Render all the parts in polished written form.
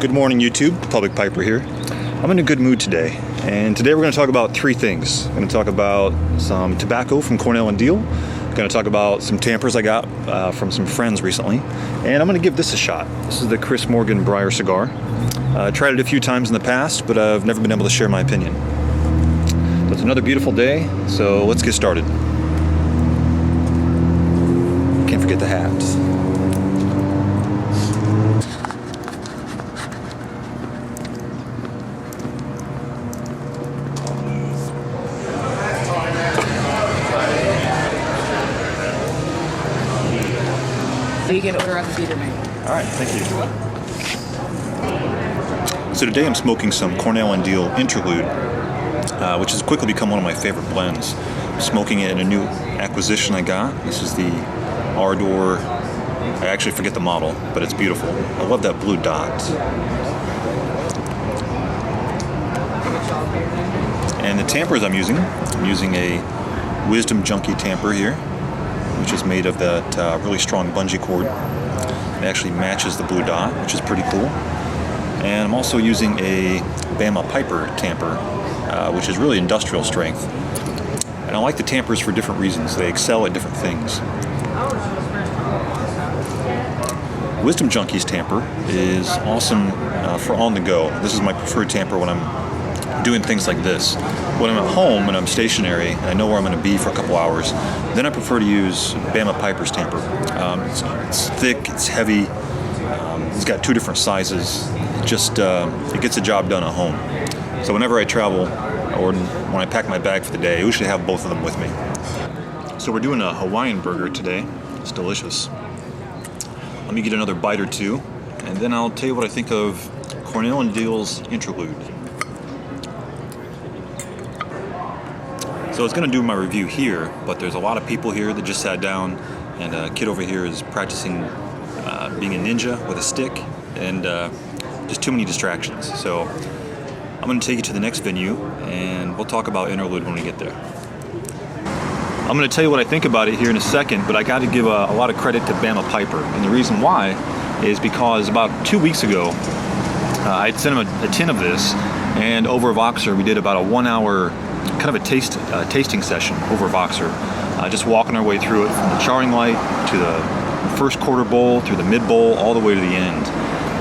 Good morning, YouTube. Public Piper here. I'm in a good mood today, and today we're going to talk about three things. I'm going to talk about some tobacco from Cornell and Deal. I'm going to talk about some tampers I got from some friends recently, and I'm going to give this a shot. This is the Chris Morgan Briar Cigar. I tried it a few times in the past, but I've never been able to share my opinion. So it's another beautiful day, so let's get started. Can't forget the hats. You can order off the theater menu. All right, thank you. So today I'm smoking some Cornell and Deal Interlude, which has quickly become one of my favorite blends. I'm smoking it in a new acquisition I got. This is the Ardor. I actually forget the model, but it's beautiful. I love that blue dot. And the tampers I'm using a Wisdom Junkie tamper here, which is made of that really strong bungee cord. It actually matches the blue dot, which is pretty cool. And I'm also using a Bama Piper tamper, which is really industrial strength. And I like the tampers for different reasons. They excel at different things. Wisdom Junkie's tamper is awesome for on the go. This is my preferred tamper when I'm doing things like this. When I'm at home and I'm stationary and I know where I'm going to be for a couple hours, then I prefer to use Bama Piper's tamper. It's thick, it's heavy, it's got two different sizes. It just it gets the job done at home. So whenever I travel or when I pack my bag for the day, I usually have both of them with me. So we're doing a Hawaiian burger today. It's delicious. Let me get another bite or two, and then I'll tell you what I think of Cornell and Deal's Interlude. So I was going to do my review here, but there's a lot of people here that just sat down, and a kid over here is practicing being a ninja with a stick, and just too many distractions. So I'm going to take you to the next venue, and we'll talk about Interlude when we get there. I'm going to tell you what I think about it here in a second, but I got to give a lot of credit to Bama Piper, and the reason why is because about 2 weeks ago, I'd sent him a tin of this, and over Voxer we did about a 1 hour kind of a tasting session over Voxer, just walking our way through it from the charring light to the first quarter bowl, through the mid bowl, all the way to the end.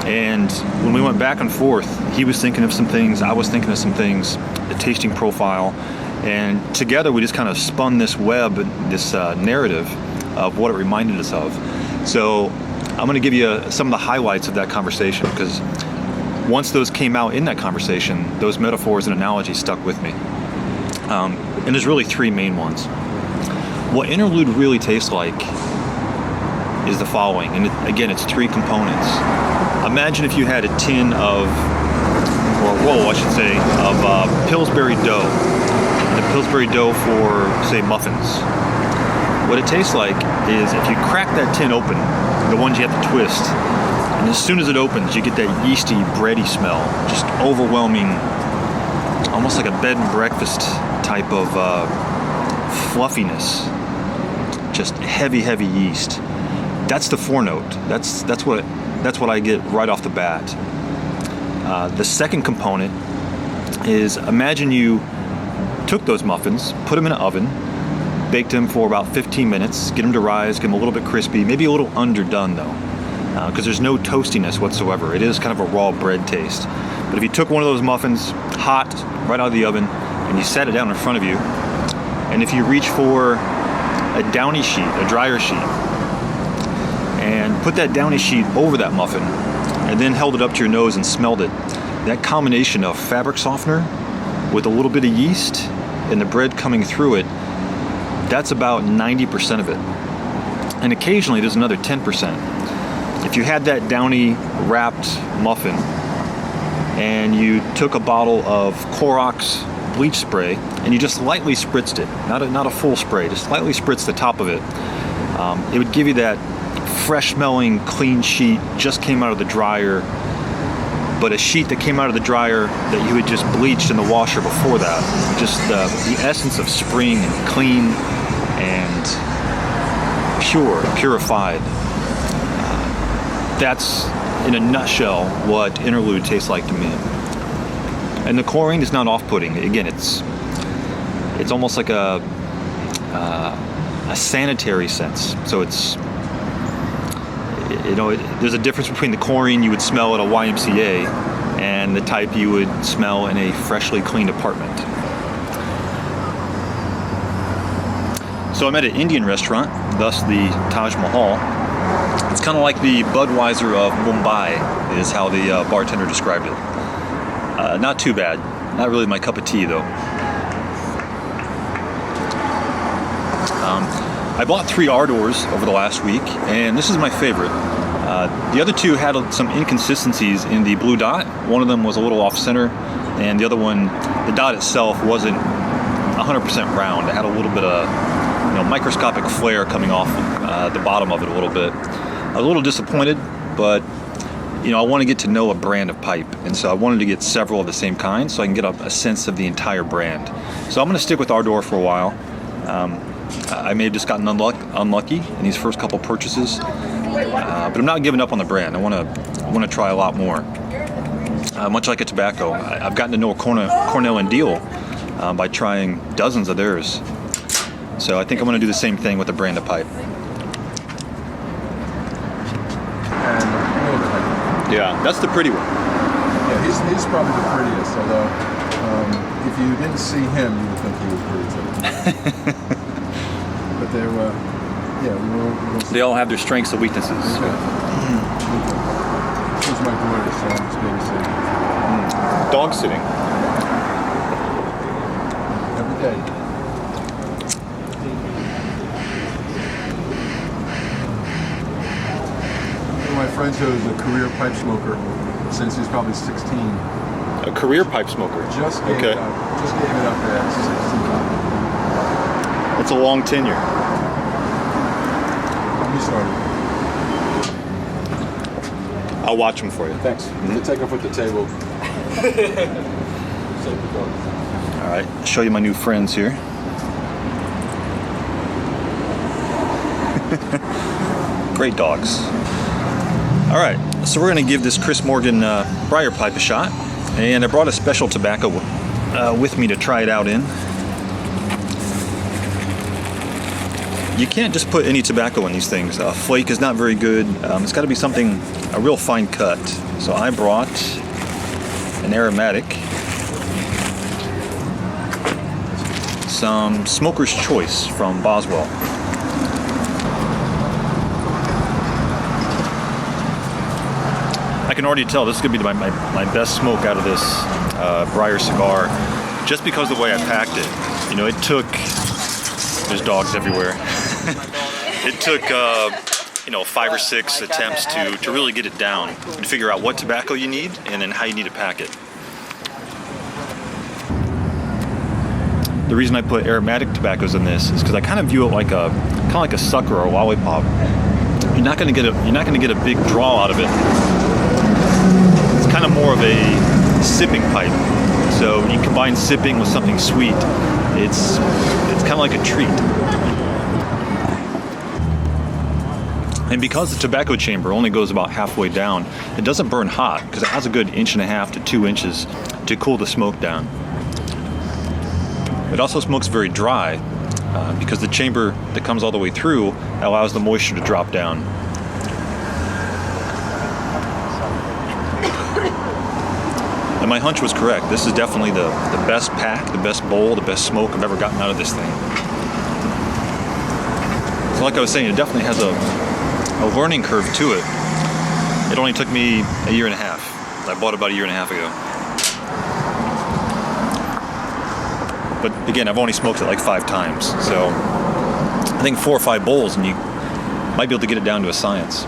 And when we went back and forth, he was thinking of some things, I was thinking of some things, the tasting profile, and together we just kind of spun this web, this narrative of what it reminded us of. So I'm going to give you some of the highlights of that conversation, because once those came out in that conversation, those metaphors and analogies stuck with me. And there's really three main ones. What Interlude really tastes like is the following, and again, it's three components. Imagine if you had a tin of, or a roll, I should say, of Pillsbury dough. The Pillsbury dough for, say, muffins. What it tastes like is if you crack that tin open, the ones you have to twist, and as soon as it opens, you get that yeasty, bready smell, just overwhelming, almost like a bed and breakfast type of fluffiness, just heavy yeast. That's the forenote. That's what I get right off the bat. The second component is, imagine you took those muffins, put them in an oven, baked them for about 15 minutes, get them to rise, get them a little bit crispy, maybe a little underdone though, because there's no toastiness whatsoever. It is kind of a raw bread taste. But if you took one of those muffins, hot, right out of the oven, and you sat it down in front of you, and if you reach for a downy sheet, a dryer sheet, and put that downy sheet over that muffin, and then held it up to your nose and smelled it, that combination of fabric softener with a little bit of yeast and the bread coming through it, that's about 90% of it. And occasionally there's another 10%. If you had that downy wrapped muffin, and you took a bottle of Clorox bleach spray and you just lightly spritzed it, not a full spray, just lightly spritzed the top of it, it would give you that fresh smelling clean sheet, just came out of the dryer, but a sheet that came out of the dryer that you had just bleached in the washer before that. Just the essence of spring and clean and purified. That's in a nutshell, what Interlude tastes like to me. And the chlorine is not off-putting. Again, it's almost like a sanitary sense. So it's, there's a difference between the chlorine you would smell at a YMCA and the type you would smell in a freshly cleaned apartment. So I'm at an Indian restaurant, thus the Taj Mahal. It's kind of like the Budweiser of Mumbai, is how the bartender described it. Not too bad. Not really my cup of tea, though. I bought 3 Ardors over the last week, and this is my favorite. The other 2 had some inconsistencies in the blue dot. One of them was a little off-center, and the other one, the dot itself wasn't 100% round. It had a little bit of microscopic flare coming off the bottom of it a little bit. I was a little disappointed, but I want to get to know a brand of pipe, and so I wanted to get several of the same kind so I can get a sense of the entire brand. So I'm going to stick with Ardor for a while. I may have just gotten unlucky in these first couple purchases, but I'm not giving up on the brand. I want to try a lot more. Much like a tobacco, I've gotten to know Cornell and Deal by trying dozens of theirs. So I think I'm going to do the same thing with a brand of pipe. Yeah, that's the pretty one. Yeah, he's probably the prettiest, although if you didn't see him, you would think he was pretty too. But they were, we'll see. They all have their strengths and weaknesses. Okay. Here's my daughter, so I'm just babysitting. Dog sitting. Every day. My friend who's a career pipe smoker since he's probably 16. A career pipe smoker? Just gave it up. Just gave it up at 16. That's a long tenure. He started. I'll watch him for you. Thanks. You take off with the table. All right, I'll show you my new friends here. Great dogs. All right, so we're going to give this Chris Morgan Briar pipe a shot, and I brought a special tobacco with me to try it out in. You can't just put any tobacco in these things. Flake is not very good. It's got to be a real fine cut. So I brought an aromatic, some Smoker's Choice from Boswell. I can already tell this is going to be my best smoke out of this Briar Cigar, just because of the way I packed it. It took, there's dogs everywhere. It took 5 or 6 attempts to really get it down and figure out what tobacco you need and then how you need to pack it. The reason I put aromatic tobaccos in this is because I kind of view it like a sucker or a lollipop. You're not going to get a big draw out of it. It's kind of more of a sipping pipe. So when you combine sipping with something sweet, it's kind of like a treat. And because the tobacco chamber only goes about halfway down, it doesn't burn hot because it has a good 1.5 to 2 inches to cool the smoke down. It also smokes very dry because the chamber that comes all the way through allows the moisture to drop down. And my hunch was correct. This is definitely the best pack, the best bowl, the best smoke I've ever gotten out of this thing. So like I was saying, it definitely has a learning curve to it. It only took me 1.5 years. I bought it about 1.5 years ago. But again, I've only smoked it like 5 times. So I think 4 or 5 bowls and you might be able to get it down to a science.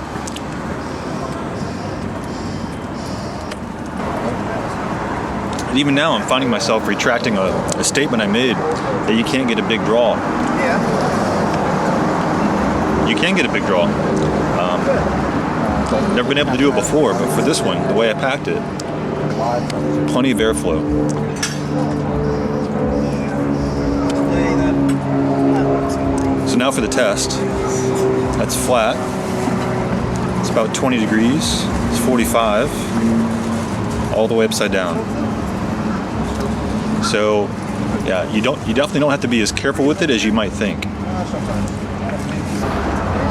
And even now, I'm finding myself retracting a statement I made that you can't get a big draw. Yeah. You can get a big draw. Never been able to do it before, but for this one, the way I packed it, plenty of airflow. So now for the test. That's flat. Let's about 20 degrees. It's 45, all the way upside down. So, yeah, you definitely don't have to be as careful with it as you might think.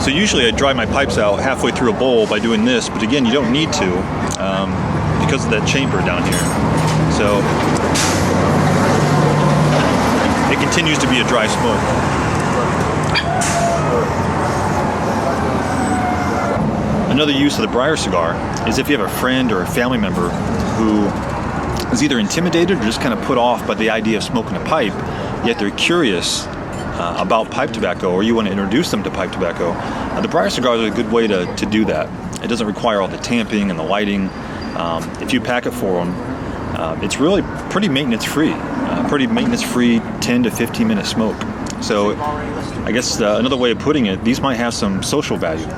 So usually I dry my pipes out halfway through a bowl by doing this, but again, you don't need to because of that chamber down here. So it continues to be a dry smoke. Another use of the Briar Cigar is if you have a friend or a family member who is either intimidated or just kind of put off by the idea of smoking a pipe, yet they're curious about pipe tobacco, or you want to introduce them to pipe tobacco, the Briar Cigar is a good way to do that. It doesn't require all the tamping and the lighting. If you pack it for them, it's really pretty maintenance-free. 10 to 15 minute smoke. So I guess another way of putting it, these might have some social value.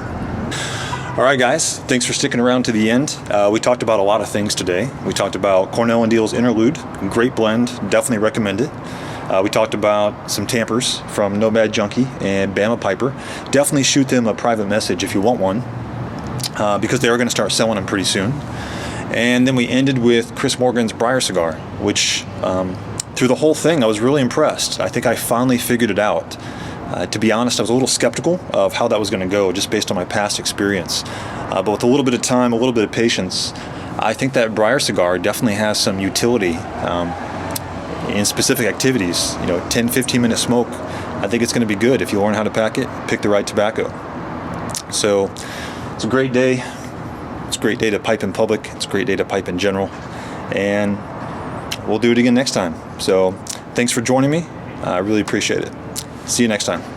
All right, guys, thanks for sticking around to the end. We talked about a lot of things today. We talked about Cornell & Deal's Interlude, great blend, definitely recommend it. We talked about some tampers from Nomad Junkie and Bama Piper. Definitely shoot them a private message if you want one, because they are going to start selling them pretty soon. And then we ended with Chris Morgan's Briar Cigar, which through the whole thing I was really impressed. I think I finally figured it out. To be honest, I was a little skeptical of how that was going to go just based on my past experience. But with a little bit of time, a little bit of patience, I think that Briar Cigar definitely has some utility in specific activities. 10, 15 minute smoke, I think it's going to be good if you learn how to pack it, pick the right tobacco. So it's a great day. It's a great day to pipe in public. It's a great day to pipe in general. And we'll do it again next time. So thanks for joining me. I really appreciate it. See you next time.